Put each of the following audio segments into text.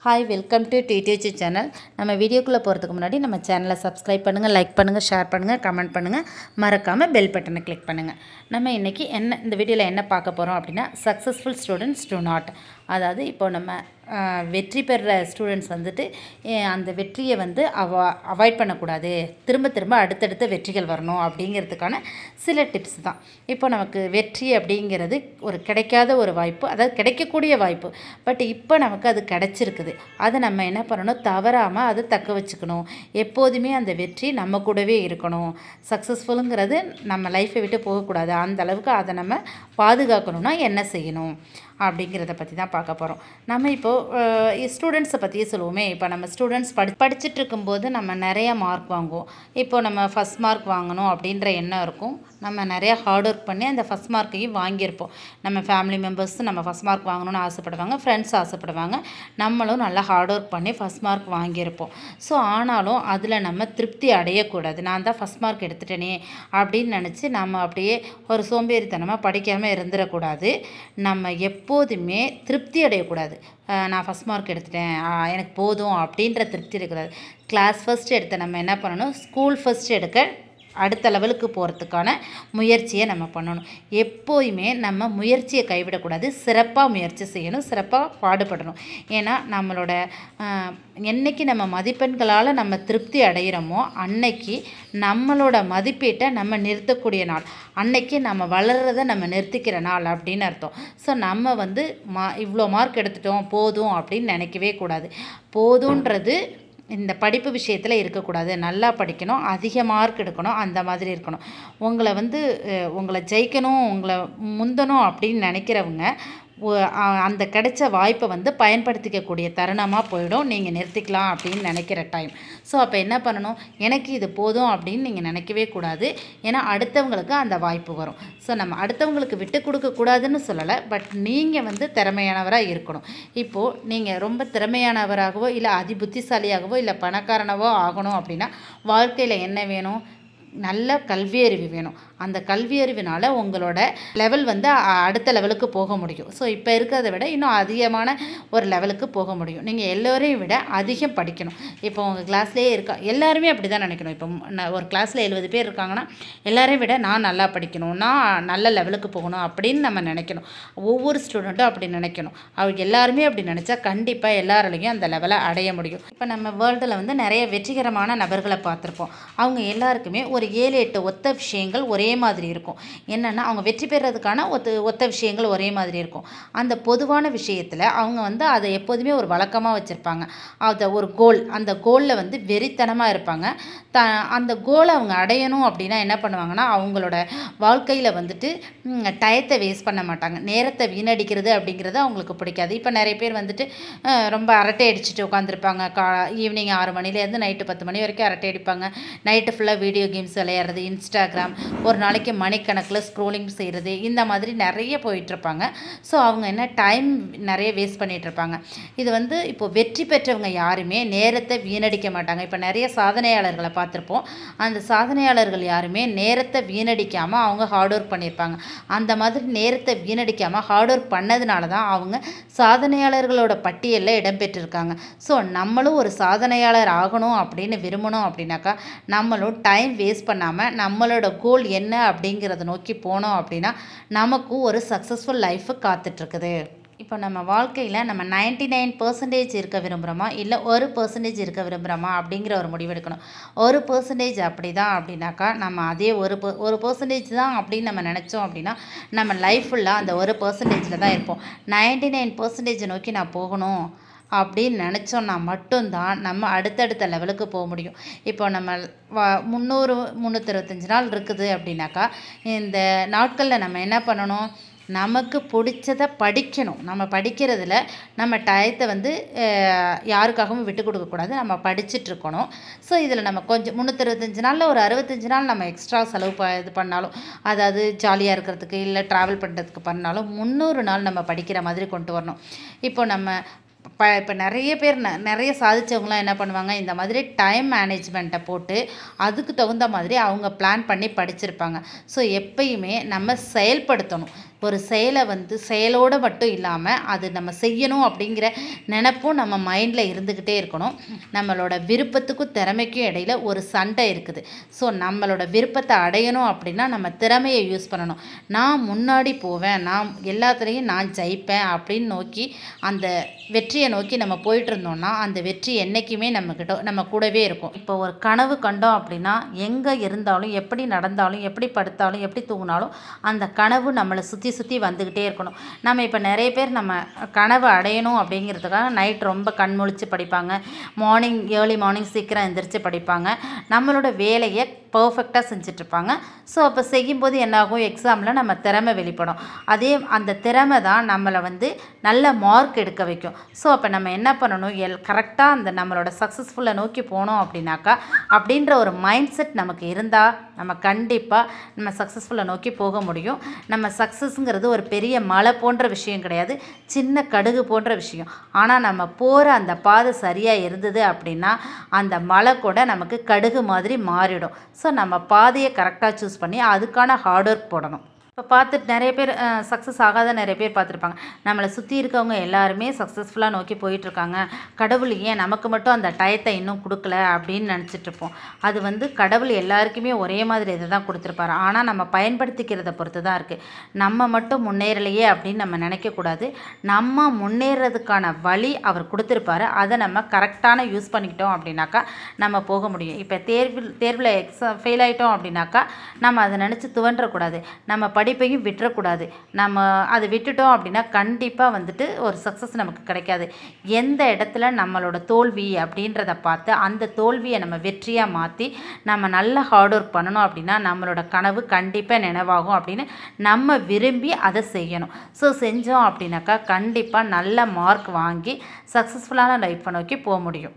Hi, welcome to TTH channel. நம்ம வீடியோக்குள்ள போறதுக்கு முன்னாடி நம்ம சேனலை சப்ஸ்கிரைப் பண்ணுங்க, லைக் பண்ணுங்க, ஷேர் பண்ணுங்க, கமெண்ட் பண்ணுங்க, மறக்காம பெல் பட்டனை கிளிக் பண்ணுங்க. நம்ம இன்னைக்கு இந்த வீடியோல என்ன பார்க்க போறோம் அப்படினா successful students do not, அதாவது இப்போ நம்ம வெற்றி பெற ஸ்டூடண்ட்ஸ் வந்துட்டு அந்த வெற்றியை வந்து அவாய்ட் பண்ணக்கூடாது, திரும்ப திரும்ப அடுத்தடுத்த வெற்றிகள் வரணும் அப்படிங்கிறதுக்கான சில டிப்ஸ் தான். இப்போ நமக்கு வெற்றி அப்படிங்கிறது ஒரு கிடைக்காத ஒரு வாய்ப்பு, அதாவது கிடைக்கக்கூடிய வாய்ப்பு. பட் இப்போ நமக்கு அது கிடைச்சிருக்குது. அதை நம்ம என்ன பண்ணணும், தவறாமல் அதை தக்க வச்சுக்கணும். எப்போதுமே அந்த வெற்றி நம்ம கூடவே இருக்கணும். சக்ஸஸ்ஃபுல்லுங்கிறது நம்ம லைஃப்பை விட்டு போகக்கூடாது. அந்த அளவுக்கு அதை நம்ம பாதுகாக்கணும்னா என்ன செய்யணும் அப்படிங்கிறத பற்றி தான் பார்க்க போகிறோம். நம்ம இப்போது ஸ்டூடெண்ட்ஸை பற்றியே சொல்லுவோமே. இப்போ நம்ம ஸ்டூடெண்ட்ஸ் படிச்சுட்டு இருக்கும்போது நம்ம நிறையா மார்க் வாங்குவோம். இப்போ நம்ம ஃபஸ்ட் மார்க் வாங்கணும் அப்படின்ற எண்ணம் இருக்கும். நம்ம நிறையா ஹார்ட் ஒர்க் பண்ணி அந்த ஃபஸ்ட் மார்க்கையும் வாங்கியிருப்போம். நம்ம ஃபேமிலி மெம்பர்ஸ் நம்ம ஃபஸ்ட் மார்க் வாங்கணும்னு ஆசைப்படுவாங்க, ஃப்ரெண்ட்ஸ் ஆசைப்படுவாங்க, நம்மளும் நல்லா ஹார்ட் ஒர்க் பண்ணி ஃபஸ்ட் மார்க் வாங்கியிருப்போம். ஸோ ஆனாலும் அதில் நம்ம திருப்தி அடையக்கூடாது. நான் தான் ஃபஸ்ட் மார்க் எடுத்துட்டேனே அப்படின்னு நினச்சி நம்ம அப்படியே ஒரு சோம்பேறித்தனமாக படிக்காமல் இருந்துடக்கூடாது. நம்ம எப்போதுமே திருப்தி அடையக்கூடாது. நான் ஃபஸ்ட் மார்க் எடுத்துட்டேன், எனக்கு போதும் அப்படின்ற திருப்தி இருக்கக்கூடாது. கிளாஸ் ஃபஸ்ட் எடுத்த நம்ம என்ன பண்ணணும், ஸ்கூல் ஃபஸ்ட் எடுக்க அடுத்த லெவலுக்கு போகிறதுக்கான முயற்சியை நம்ம பண்ணணும். எப்போயுமே நம்ம முயற்சியை கைவிடக்கூடாது. சிறப்பாக முயற்சி செய்யணும், சிறப்பாக பாடுபடணும். ஏன்னா நம்மளோட என்றைக்கு நம்ம மதிப்பெண்களால் நம்ம திருப்தி அடைகிறோமோ அன்னைக்கு நம்மளோட மதிப்பீட்டை நம்ம நிறுத்தக்கூடிய நாள், அன்னைக்கு நம்ம வளர்கிறத நம்ம நிறுத்திக்கிற நாள் அப்படின்னு அர்த்தம். ஸோ நம்ம வந்து இவ்வளோ மார்க் எடுத்துட்டோம் போதும் அப்படின்னு நினைக்கவே கூடாது. போதுன்றது இந்த படிப்பு விஷயத்தில் இருக்கக்கூடாது. நல்லா படிக்கணும், அதிக மார்க் எடுக்கணும், அந்த மாதிரி இருக்கணும். உங்களை ஜெயிக்கணும், உங்களை முந்தணும் அப்படின்னு நினைக்கிறவங்க அந்த கிடைச்ச வாய்ப்பை வந்து பயன்படுத்திக்கக்கூடிய தருணமாக போயிடும். நீங்கள் நிறுத்திக்கலாம் அப்படின்னு நினைக்கிற டைம். ஸோ அப்போ என்ன பண்ணணும், எனக்கு இது போதும் அப்படின்னு நீங்கள் நினைக்கவே கூடாது. ஏன்னா அடுத்தவங்களுக்கு அந்த வாய்ப்பு வரும். ஸோ நம்ம அடுத்தவங்களுக்கு விட்டு கொடுக்கக்கூடாதுன்னு சொல்லலை, பட் நீங்கள் வந்து திறமையானவராக இருக்கணும். இப்போது நீங்கள் ரொம்ப திறமையானவராகவோ இல்லை புத்திசாலியாகவோ இல்லை பணக்காரனவோ ஆகணும் அப்படின்னா வாழ்க்கையில் என்ன வேணும், நல்ல கல்வியறிவு வேணும். அந்த கல்வியறிவினால் உங்களோட லெவல் வந்து அடுத்த லெவலுக்கு போக முடியும். ஸோ இப்போ இருக்கிறத விட இன்னும் அதிகமான ஒரு லெவலுக்கு போக முடியும். நீங்கள் எல்லோரையும் விட அதிகம் படிக்கணும். இப்போ உங்கள் கிளாஸ்லேயே எல்லாருமே அப்படி தான் நினைக்கணும். இப்போ ஒரு கிளாஸில் 70 பேர் இருக்காங்கன்னா எல்லாரையும் விட நான் நல்லா படிக்கணும், நான் நல்ல லெவலுக்கு போகணும் அப்படின்னு நம்ம நினைக்கணும். ஒவ்வொரு ஸ்டூடெண்ட்டும் அப்படி நினைக்கணும். அவங்க எல்லாருமே அப்படி நினச்சா கண்டிப்பாக எல்லாராலையும் அந்த லெவலை அடைய முடியும். இப்போ நம்ம வேர்ல்டில் வந்து நிறைய வெற்றிகரமான நபர்களை பார்த்துருப்போம். அவங்க எல்லாருக்குமே ஒரு 7-8 ஒத்த விஷயங்கள் ஒரே மாதிரி இருக்கும். என்னென்னா அவங்க வெற்றி பெறதுக்கான ஒத்த விஷயங்கள் ஒரே மாதிரி இருக்கும். அந்த பொதுவான விஷயத்தில் அவங்க வந்து அதை எப்போதுமே ஒரு வழக்கமாக வச்சுருப்பாங்க. அதை ஒரு கோல், அந்த கோலில் வந்து வெறித்தனமாக இருப்பாங்க. அந்த கோலை அவங்க அடையணும் அப்படின்னா என்ன பண்ணுவாங்கன்னா, அவங்களோட வாழ்க்கையில் வந்துட்டு டயத்தை வேஸ்ட் பண்ண மாட்டாங்க. நேரத்தை வீணடிக்கிறது அப்படிங்கிறது அவங்களுக்கு பிடிக்காது. இப்போ நிறைய பேர் வந்துட்டு ரொம்ப அரட்டை அடிச்சுட்டு உட்காந்துருப்பாங்க. ஈவினிங் 6 மணிலேருந்து நைட்டு 10 மணி வரைக்கும் அரட்டை அடிப்பாங்க. நைட்டு ஃபுல்லாக வீடியோ கேம்ஸ் விளையாடுறது, இன்ஸ்டாகிராம், ஒரு நாளைக்கு மணிக்கணக்கில் ஸ்க்ரோலிங் செய்கிறது, இந்த மாதிரி நிறைய போயிட்டுருப்பாங்க. ஸோ அவங்க என்ன டைம் நிறைய வேஸ்ட் பண்ணிகிட்ருப்பாங்க. இது வந்து இப்போது வெற்றி பெற்றவங்க யாருமே நேரத்தை வீணடிக்க மாட்டாங்க. இப்போ நிறைய சாதனையாளர்களை பார்த்துருப்போம். அந்த சாதனையாளர்கள் யாருமே நேரத்தை வீணடிக்காமல் அவங்க ஹார்ட் ஒர்க் பண்ணியிருப்பாங்க. அந்த மாதிரி நேரத்தை வீணடிக்காமல் ஹார்ட் ஒர்க் பண்ணதுனால தான் அவங்க சாதனையாளர்களோட பட்டியலில் இடம்பெற்றிருக்காங்க. ஸோ நம்மளும் ஒரு சாதனையாளர் ஆகணும் அப்படின்னு விரும்பணும் அப்படின்னாக்கா நம்மளும் டைம் வேஸ்ட் பண்ணாமல் நம்மளோட கோல் என்ன அப்படிங்கிறத நோக்கி போனோம் அப்படின்னா நமக்கும் ஒரு சக்ஸஸ்ஃபுல் லைஃபு காத்துட்ருக்குது. இப்போ நம்ம வாழ்க்கையில் நம்ம 99% இருக்க விரும்புகிறோமா இல்லை 1% இருக்க விரும்புகிறோமா அப்படிங்கிற ஒரு முடிவெடுக்கணும். 1% அப்படி தான் அப்படின்னாக்கா நம்ம அதே ஒரு பர்சன்டேஜ் தான் அப்படின்னு நம்ம நினச்சோம் அப்படின்னா நம்ம லைஃப் ஃபுல்லாக அந்த 1%ல் தான் இருப்போம். 99% நோக்கி நான் போகணும் அப்படின்னு நினச்சோன்னா மட்டும்தான் நம்ம அடுத்தடுத்த லெவலுக்கு போக முடியும். இப்போ நம்ம 365 நாள் இருக்குது அப்படின்னாக்கா இந்த நாட்களில் நம்ம என்ன பண்ணணும், நமக்கு பிடிச்சதை படிக்கணும். நம்ம படிக்கிறதுல நம்ம டயத்தை வந்து யாருக்காகவும் விட்டு கொடுக்கக்கூடாது. நம்ம படிச்சுட்ருக்கணும். ஸோ இதில் நம்ம கொஞ்சம் 365 நாளில் ஒரு 65 நாள் நம்ம எக்ஸ்ட்ரா செலவு இது பண்ணாலும், அதாவது ஜாலியாக இருக்கிறதுக்கு இல்லை ட்ராவல் பண்ணுறதுக்கு பண்ணாலும் 300 நாள் நம்ம படிக்கிற மாதிரி கொண்டு வரணும். இப்போ நம்ம இப்போ நிறைய பேர் நிறைய சாதித்தவங்களாம் என்ன பண்ணுவாங்க, இந்த மாதிரி டைம் மேனேஜ்மெண்ட்டை போட்டு அதுக்கு தகுந்த மாதிரி அவங்க பிளான் பண்ணி படிச்சிருப்பாங்க. ஸோ எப்பயுமே நம்ம செயல்படுத்தணும். ஒரு செயலை வந்து செயலோடு மட்டும் இல்லாமல் அது நம்ம செய்யணும் அப்படிங்கிற நினைப்பும் நம்ம மைண்டில் இருந்துக்கிட்டே இருக்கணும். நம்மளோட விருப்பத்துக்கும் திறமைக்கும் இடையில் ஒரு சண்டை இருக்குது. ஸோ நம்மளோட விருப்பத்தை அடையணும் அப்படின்னா நம்ம திறமையை யூஸ் பண்ணணும். நான் முன்னாடி போவேன், நான் எல்லாத்துலேயும் நான் ஜெயிப்பேன் அப்படின்னு நோக்கி அந்த வெற்றியை நோக்கி நம்ம போயிட்டு இருந்தோம்னா அந்த வெற்றி என்றைக்குமே நம்ம கூடவே இருக்கும். இப்போ ஒரு கனவு கண்டோம் அப்படின்னா எங்கே இருந்தாலும், எப்படி நடந்தாலும், எப்படி படுத்தாலும், எப்படி தூங்கினாலும் அந்த கனவு நம்மளை சுற்றி சுற்றி வந்துக்கிட்டே இருக்கணும். நம்ம இப்போ நிறைய பேர் நம்ம கனவு அடையணும் அப்படிங்கிறதுக்காக நைட் ரொம்ப கண்முழிச்சு படிப்பாங்க, ஏர்லி மார்னிங் சீக்கிரம் எந்திரிச்சு படிப்பாங்க, நம்மளோட வேலையை பர்ஃபெக்டாக செஞ்சிட்ருப்பாங்க. ஸோ அப்போ செய்யும்போது என்னாகும், எக்ஸாமில் நம்ம திறமை வெளிப்படும். அந்த திறமை தான் நம்மளை வந்து நல்ல மார்க் எடுக்க வைக்கும். ஸோ அப்போ நம்ம என்ன பண்ணணும், கரெக்டாக அந்த நம்மளோட சக்ஸஸ்ஃபுல்லை நோக்கி போனோம் அப்படின்ற ஒரு மைண்ட் செட் நமக்கு இருந்தால் நம்ம கண்டிப்பாக நம்ம சக்ஸஸ்ஃபுல்லை நோக்கி போக முடியும். நம்ம சக்ஸஸ்ங்கிறது ஒரு பெரிய மலை போன்ற விஷயம் கிடையாது, சின்ன கடுகு போன்ற விஷயம். ஆனால் நம்ம போகிற அந்த பாதை சரியாக இருந்தது அப்படின்னா அந்த மலை கூட நமக்கு கடுகு மாதிரி மாறிடும். ஸோ நம்ம பாதையை கரெக்டாக சூஸ் பண்ணி அதுக்கான ஹார்ட் ஒர்க் போடணும். இப்போ பார்த்துட்டு நிறைய பேர் சக்ஸஸ் ஆகாத நிறைய பேர் பார்த்துருப்பாங்க. நம்மளை சுற்றி இருக்கவங்க எல்லாருமே சக்ஸஸ்ஃபுல்லாக நோக்கி போயிட்டுருக்காங்க, கடவுள் ஏன் நமக்கு மட்டும் அந்த டயத்தை இன்னும் கொடுக்கல அப்படின்னு நினச்சிட்ருப்போம். அது வந்து கடவுள் எல்லாருக்குமே ஒரே மாதிரி இதை தான் கொடுத்துருப்பாரு. ஆனால் நம்ம பயன்படுத்திக்கிறத பொறுத்து தான் இருக்குது. நம்ம மட்டும் முன்னேறலையே அப்படின்னு நம்ம நினைக்கக்கூடாது. நம்ம முன்னேறதுக்கான வழி அவர் கொடுத்துருப்பாரு. அதை நம்ம கரெக்டான யூஸ் பண்ணிக்கிட்டோம் அப்படின்னாக்கா நம்ம போக முடியும். இப்போ தேர்வில் ஃபெயில் ஆகிட்டோம் அப்படின்னாக்கா நம்ம அதை நினச்சி துவண்டக்கூடாது, நம்ம படிப்பையும் விட்டுறக்கூடாது. நம்ம அதை விட்டுட்டோம் அப்படின்னா கண்டிப்பாக வந்துட்டு ஒரு சக்ஸஸ் நமக்கு கிடைக்காது. எந்த இடத்துல நம்மளோட தோல்வி அப்படின்றத பார்த்து அந்த தோல்வியை நம்ம வெற்றியாக மாற்றி நம்ம நல்ல ஹார்ட் ஒர்க் பண்ணணும் அப்படின்னா நம்மளோட கனவு கண்டிப்பாக நினைவாகும் அப்படின்னு நம்ம விரும்பி அதை செய்யணும். ஸோ செஞ்சோம் அப்படின்னாக்கா கண்டிப்பாக நல்ல மார்க் வாங்கி சக்ஸஸ்ஃபுல்லான லைஃப்பை நோக்கி போக முடியும்.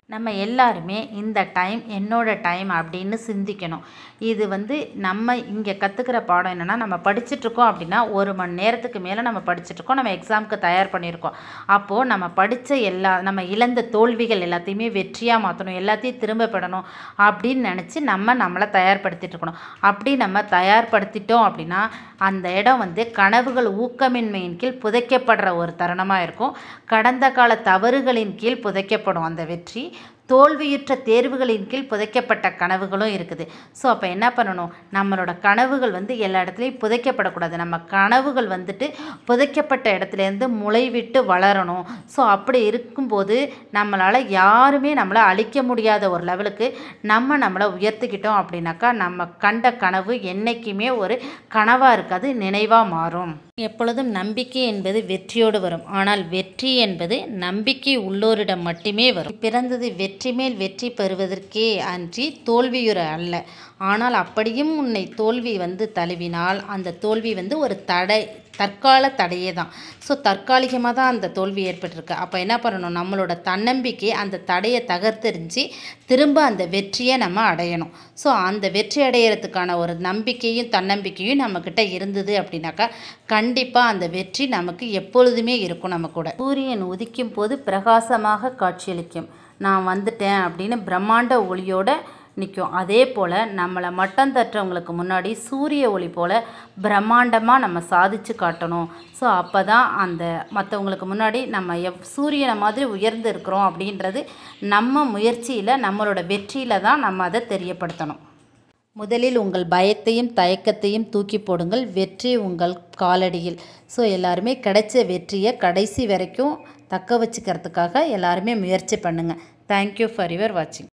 நம்ம எல்லாருமே இந்த டைம் என்னோட டைம் அப்படின்னு சிந்திக்கணும். இது வந்து நம்ம இங்கே கற்றுக்கிற பாடம் என்னென்னா, நம்ம படிச்சுட்ருக்கோம் அப்படின்னா 1 மணி நேரத்துக்கு மேலே நம்ம படிச்சுட்ருக்கோம், நம்ம எக்ஸாமுக்கு தயார் பண்ணியிருக்கோம். அப்போது நம்ம படித்த நம்ம இழந்த தோல்விகள் எல்லாத்தையுமே வெற்றியாக மாற்றணும், எல்லாத்தையும் திரும்ப பெறணும் அப்படின்னு நினச்சி நம்மளை தயார்படுத்திகிட்ருக்கணும். அப்படி நம்ம தயார்படுத்திட்டோம் அப்படின்னா அந்த இடம் வந்து கனவுகள் ஊக்கமின்மையின் கீழ் புதைக்கப்படுற ஒரு தருணமாக இருக்கும். கடந்த கால தவறுகளின் கீழ் புதைக்கப்படும் அந்த வெற்றி. தோல்வியுற்ற தேர்வுகளின் கீழ் புதைக்கப்பட்ட கனவுகளும் இருக்குது. ஸோ அப்போ என்ன பண்ணணும், நம்மளோட கனவுகள் வந்து எல்லா இடத்துலையும் புதைக்கப்படக்கூடாது. நம்ம கனவுகள் வந்துட்டு புதைக்கப்பட்ட இடத்துலேருந்து முளைவிட்டு வளரணும். ஸோ அப்படி இருக்கும்போது நம்மளால் யாருமே நம்மளை அழிக்க முடியாத ஒரு லெவலுக்கு நம்மளை உயர்த்திக்கிட்டோம் அப்படின்னாக்கா நம்ம கண்ட கனவு என்றைக்குமே ஒரு கனவாக இருக்காது, நினைவாக மாறும். எப்பொழுதும் நம்பிக்கை என்பது வெற்றியோடு வரும், ஆனால் வெற்றி என்பது நம்பிக்கை உள்ளோரிடம் மட்டுமே வரும். பிறந்தது வெற்றி மேல் வெற்றி பெறுவதற்கே அன்றி தோல்வியுற அல்ல. ஆனால் அப்படியும் உன்னை தோல்வி வந்து தழுவினால் அந்த தோல்வி வந்து ஒரு தற்கால தடையே தான். ஸோ தற்காலிகமாக தான் அந்த தோல்வி ஏற்பட்டிருக்கு. அப்போ என்ன பண்ணணும், நம்மளோட தன்னம்பிக்கை அந்த தடையை தகர்த்தெறிஞ்சு திரும்ப அந்த வெற்றியை நம்ம அடையணும். ஸோ அந்த வெற்றி அடையிறதுக்கான ஒரு நம்பிக்கையும் தன்னம்பிக்கையும் நம்மக்கிட்ட இருந்தது அப்படின்னாக்கா கண்டிப்பாக அந்த வெற்றி நமக்கு எப்பொழுதுமே இருக்கும் நம்ம கூட. சூரியன் உதிக்கும் போது பிரகாசமாக காட்சியளிக்கும். நான் வந்துட்டேன் அப்படின்னு பிரம்மாண்ட ஒளியோட நிற்கும். அதே போல் நம்மளை மட்டம் தட்டுறவங்களுக்கு முன்னாடி சூரிய ஒளி போல் பிரம்மாண்டமாக நம்ம சாதித்து காட்டணும். ஸோ அப்போ தான் அந்த மற்றவங்களுக்கு முன்னாடி நம்ம சூரியனை மாதிரி உயர்ந்து இருக்கிறோம் அப்படின்றது நம்ம முயற்சியில் நம்மளோட வெற்றியில் தான் நம்ம அதை தெரியப்படுத்தணும். முதலில் உங்கள் பயத்தையும் தயக்கத்தையும் தூக்கி போடுங்கள், வெற்றி உங்கள் காலடியில். ஸோ எல்லாருமே கிடைச்ச வெற்றியை கடைசி வரைக்கும் தக்க வச்சுக்கிறதுக்காக எல்லாருமே முயற்சி பண்ணுங்கள். தேங்க்யூ ஃபார் யுவர் வாட்சிங்.